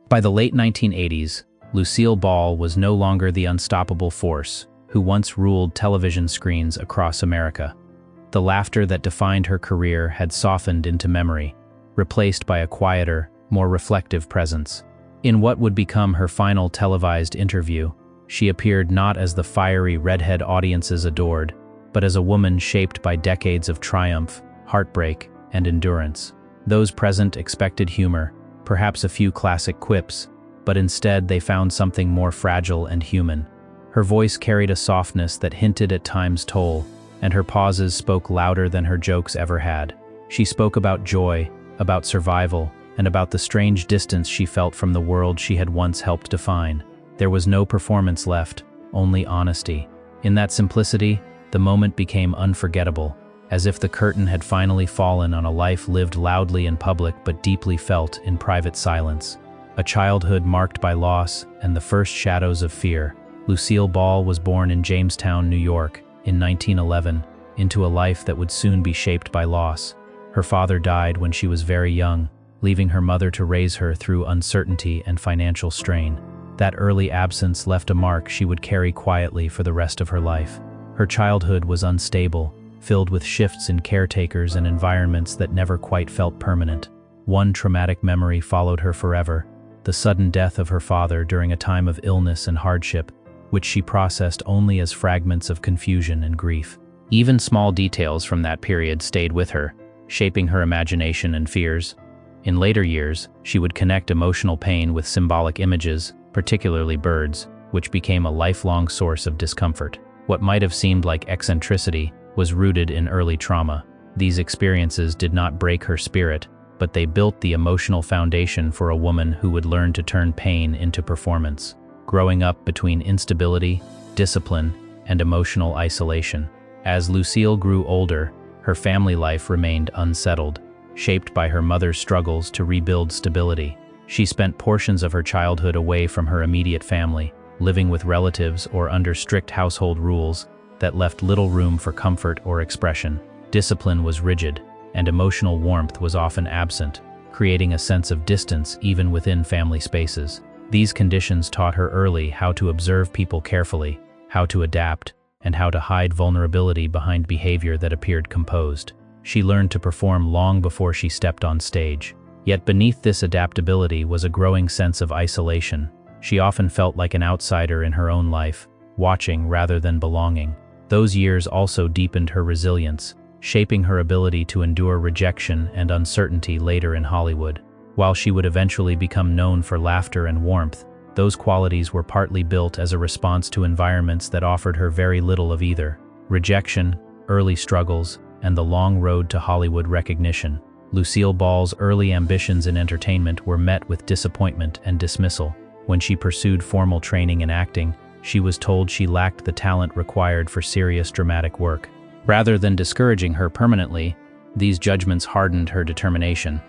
By the late 1980s, Lucille Ball was no longer the unstoppable force who once ruled television screens across America. The laughter that defined her career had softened into memory, replaced by a quieter, more reflective presence. In what would become her final televised interview, she appeared not as the fiery redhead audiences adored, but as a woman shaped by decades of triumph, heartbreak, and endurance. Those present expected humor, perhaps a few classic quips, but instead they found something more fragile and human. Her voice carried a softness that hinted at time's toll, and her pauses spoke louder than her jokes ever had. She spoke about joy, about survival, and about the strange distance she felt from the world she had once helped define. There was no performance left, only honesty. In that simplicity, the moment became unforgettable, as if the curtain had finally fallen on a life lived loudly in public but deeply felt in private silence. A childhood marked by loss and the first shadows of fear, Lucille Ball was born in Jamestown, New York, in 1911, into a life that would soon be shaped by loss. Her father died when she was very young, leaving her mother to raise her through uncertainty and financial strain. That early absence left a mark she would carry quietly for the rest of her life. Her childhood was unstable, filled with shifts in caretakers and environments that never quite felt permanent. One traumatic memory followed her forever: the sudden death of her father during a time of illness and hardship, which she processed only as fragments of confusion and grief. Even small details from that period stayed with her, shaping her imagination and fears. In later years, she would connect emotional pain with symbolic images, particularly birds, which became a lifelong source of discomfort. What might have seemed like eccentricity was rooted in early trauma. These experiences did not break her spirit, but they built the emotional foundation for a woman who would learn to turn pain into performance. Growing up between instability, discipline, and emotional isolation. As Lucille grew older, her family life remained unsettled, shaped by her mother's struggles to rebuild stability. She spent portions of her childhood away from her immediate family, living with relatives or under strict household rules that left little room for comfort or expression. Discipline was rigid, and emotional warmth was often absent, creating a sense of distance even within family spaces. These conditions taught her early how to observe people carefully, how to adapt, and how to hide vulnerability behind behavior that appeared composed. She learned to perform long before she stepped on stage. Yet beneath this adaptability was a growing sense of isolation. She often felt like an outsider in her own life, watching rather than belonging. Those years also deepened her resilience, shaping her ability to endure rejection and uncertainty later in Hollywood. While she would eventually become known for laughter and warmth, those qualities were partly built as a response to environments that offered her very little of either: rejection, early struggles, and the long road to Hollywood recognition. Lucille Ball's early ambitions in entertainment were met with disappointment and dismissal. When she pursued formal training in acting, she was told she lacked the talent required for serious dramatic work. Rather than discouraging her permanently, these judgments hardened her determination.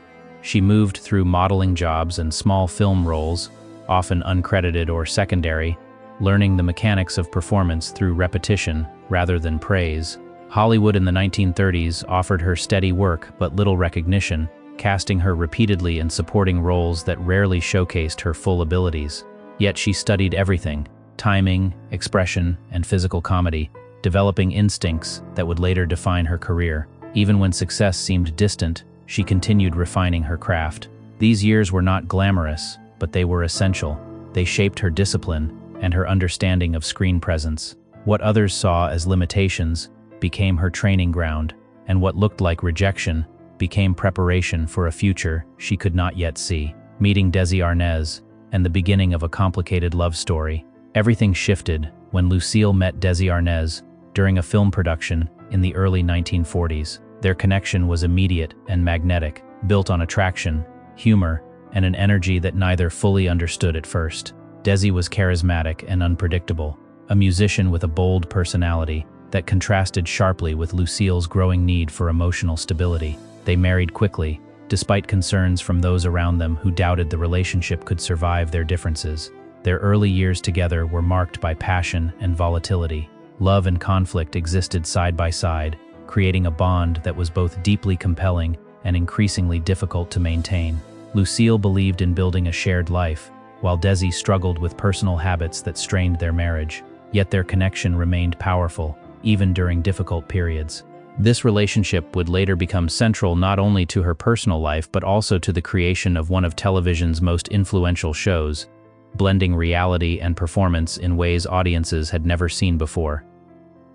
She moved through modeling jobs and small film roles, often uncredited or secondary, learning the mechanics of performance through repetition rather than praise. Hollywood in the 1930s offered her steady work but little recognition, casting her repeatedly in supporting roles that rarely showcased her full abilities. Yet she studied everything: timing, expression, and physical comedy, developing instincts that would later define her career. Even when success seemed distant, she continued refining her craft. These years were not glamorous, but they were essential. They shaped her discipline and her understanding of screen presence. What others saw as limitations became her training ground, and what looked like rejection became preparation for a future she could not yet see. Meeting Desi Arnaz, and the beginning of a complicated love story. Everything shifted when Lucille met Desi Arnaz during a film production in the early 1940s. Their connection was immediate and magnetic, built on attraction, humor, and an energy that neither fully understood at first. Desi was charismatic and unpredictable, a musician with a bold personality that contrasted sharply with Lucille's growing need for emotional stability. They married quickly, despite concerns from those around them who doubted the relationship could survive their differences. Their early years together were marked by passion and volatility. Love and conflict existed side by side, creating a bond that was both deeply compelling and increasingly difficult to maintain. Lucille believed in building a shared life, while Desi struggled with personal habits that strained their marriage, yet their connection remained powerful, even during difficult periods. This relationship would later become central not only to her personal life but also to the creation of one of television's most influential shows, blending reality and performance in ways audiences had never seen before.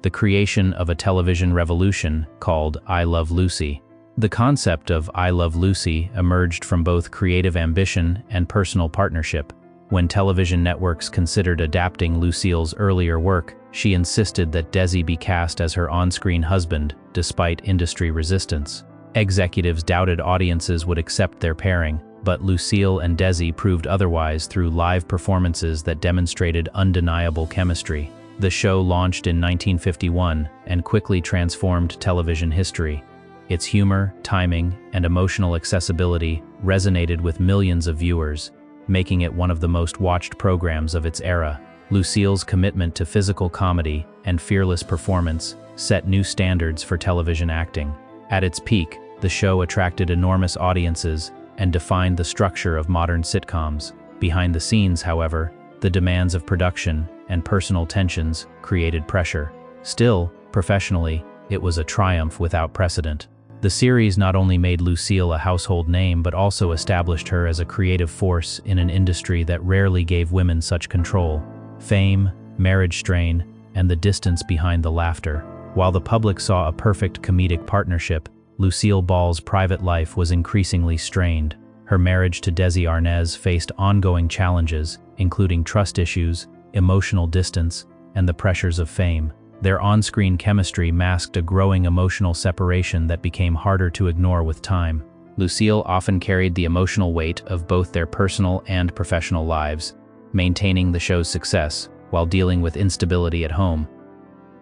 The creation of a television revolution called I Love Lucy. The concept of I Love Lucy emerged from both creative ambition and personal partnership. When television networks considered adapting Lucille's earlier work, she insisted that Desi be cast as her on-screen husband, despite industry resistance. Executives doubted audiences would accept their pairing, but Lucille and Desi proved otherwise through live performances that demonstrated undeniable chemistry. The show launched in 1951 and quickly transformed television history. Its humor, timing, and emotional accessibility resonated with millions of viewers, making it one of the most watched programs of its era. Lucille's commitment to physical comedy and fearless performance set new standards for television acting. At its peak, the show attracted enormous audiences and defined the structure of modern sitcoms. Behind the scenes, however, the demands of production and personal tensions created pressure. Still, professionally, it was a triumph without precedent. The series not only made Lucille a household name but also established her as a creative force in an industry that rarely gave women such control. Fame, marriage strain, and the distance behind the laughter. While the public saw a perfect comedic partnership, Lucille Ball's private life was increasingly strained. Her marriage to Desi Arnaz faced ongoing challenges, including trust issues, emotional distance, and the pressures of fame. Their on-screen chemistry masked a growing emotional separation that became harder to ignore with time. Lucille often carried the emotional weight of both their personal and professional lives, maintaining the show's success while dealing with instability at home.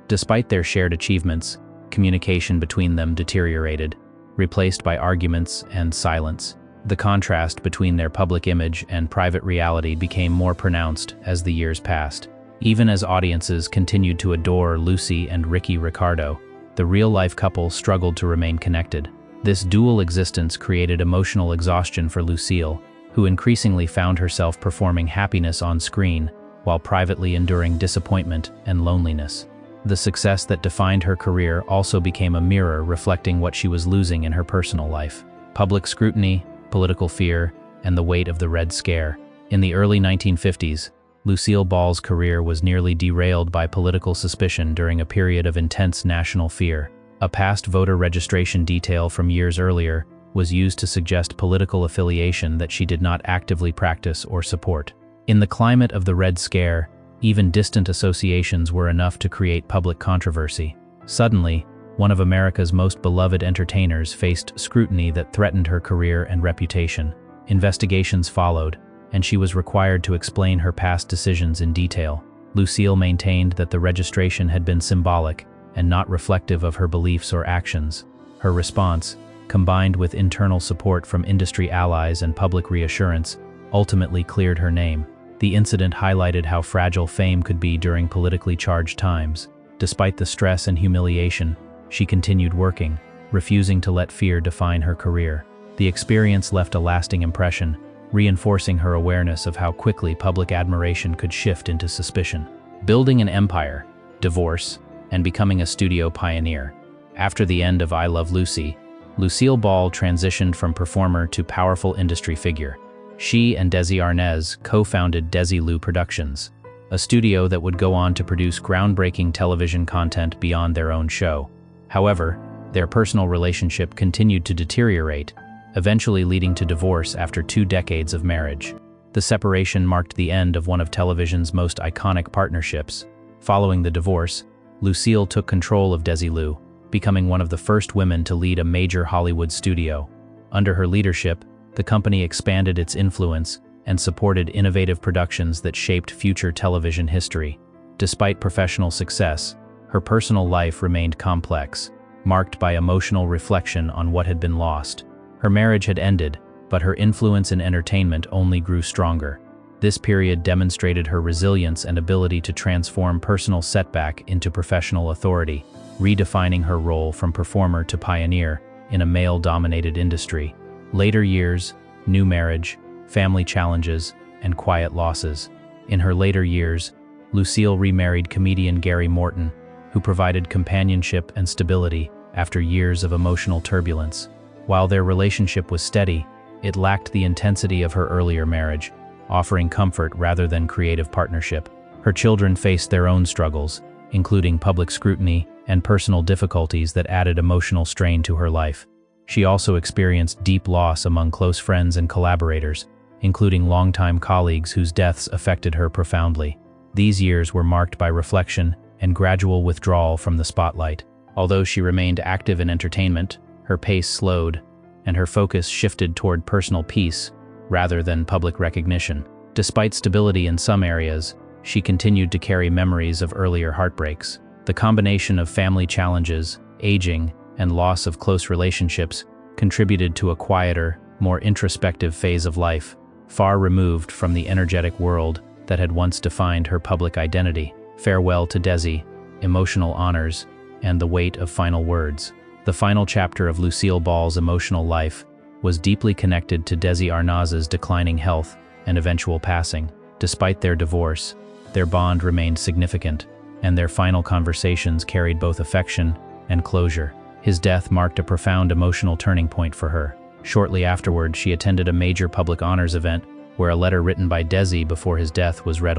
Despite their shared achievements, communication between them deteriorated, replaced by arguments and silence. The contrast between their public image and private reality became more pronounced as the years passed. Even as audiences continued to adore Lucy and Ricky Ricardo, the real-life couple struggled to remain connected. This dual existence created emotional exhaustion for Lucille, who increasingly found herself performing happiness on screen while privately enduring disappointment and loneliness. The success that defined her career also became a mirror reflecting what she was losing in her personal life. Public scrutiny, political fear, and the weight of the Red Scare. In the early 1950s, Lucille Ball's career was nearly derailed by political suspicion during a period of intense national fear. A past voter registration detail from years earlier was used to suggest political affiliation that she did not actively practice or support. In the climate of the Red Scare, even distant associations were enough to create public controversy. Suddenly, one of America's most beloved entertainers faced scrutiny that threatened her career and reputation. Investigations followed, and she was required to explain her past decisions in detail. Lucille maintained that the registration had been symbolic and not reflective of her beliefs or actions. Her response, combined with internal support from industry allies and public reassurance, ultimately cleared her name. The incident highlighted how fragile fame could be during politically charged times. Despite the stress and humiliation, she continued working, refusing to let fear define her career. The experience left a lasting impression, reinforcing her awareness of how quickly public admiration could shift into suspicion. Building an empire, divorce, and becoming a studio pioneer. After the end of I Love Lucy, Lucille Ball transitioned from performer to powerful industry figure. She and Desi Arnaz co-founded Desilu Productions, a studio that would go on to produce groundbreaking television content beyond their own show. However, their personal relationship continued to deteriorate, eventually leading to divorce after 2 decades of marriage. The separation marked the end of one of television's most iconic partnerships. Following the divorce, Lucille took control of Desilu, becoming one of the first women to lead a major Hollywood studio. Under her leadership, the company expanded its influence and supported innovative productions that shaped future television history. Despite professional success, her personal life remained complex, marked by emotional reflection on what had been lost. Her marriage had ended, but her influence in entertainment only grew stronger. This period demonstrated her resilience and ability to transform personal setback into professional authority, redefining her role from performer to pioneer in a male-dominated industry. Later years, new marriage, family challenges, and quiet losses. In her later years, Lucille remarried comedian Gary Morton, who provided companionship and stability after years of emotional turbulence. While their relationship was steady, it lacked the intensity of her earlier marriage, offering comfort rather than creative partnership. Her children faced their own struggles, including public scrutiny and personal difficulties that added emotional strain to her life. She also experienced deep loss among close friends and collaborators, including longtime colleagues whose deaths affected her profoundly. These years were marked by reflection and gradual withdrawal from the spotlight. Although she remained active in entertainment, her pace slowed, and her focus shifted toward personal peace rather than public recognition. Despite stability in some areas, she continued to carry memories of earlier heartbreaks. The combination of family challenges, aging, and loss of close relationships contributed to a quieter, more introspective phase of life, far removed from the energetic world that had once defined her public identity. Farewell to Desi, emotional honors, and the weight of final words. The final chapter of Lucille Ball's emotional life was deeply connected to Desi Arnaz's declining health and eventual passing. Despite their divorce, their bond remained significant, and their final conversations carried both affection and closure. His death marked a profound emotional turning point for her. Shortly afterward, she attended a major public honors event where a letter written by Desi before his death was read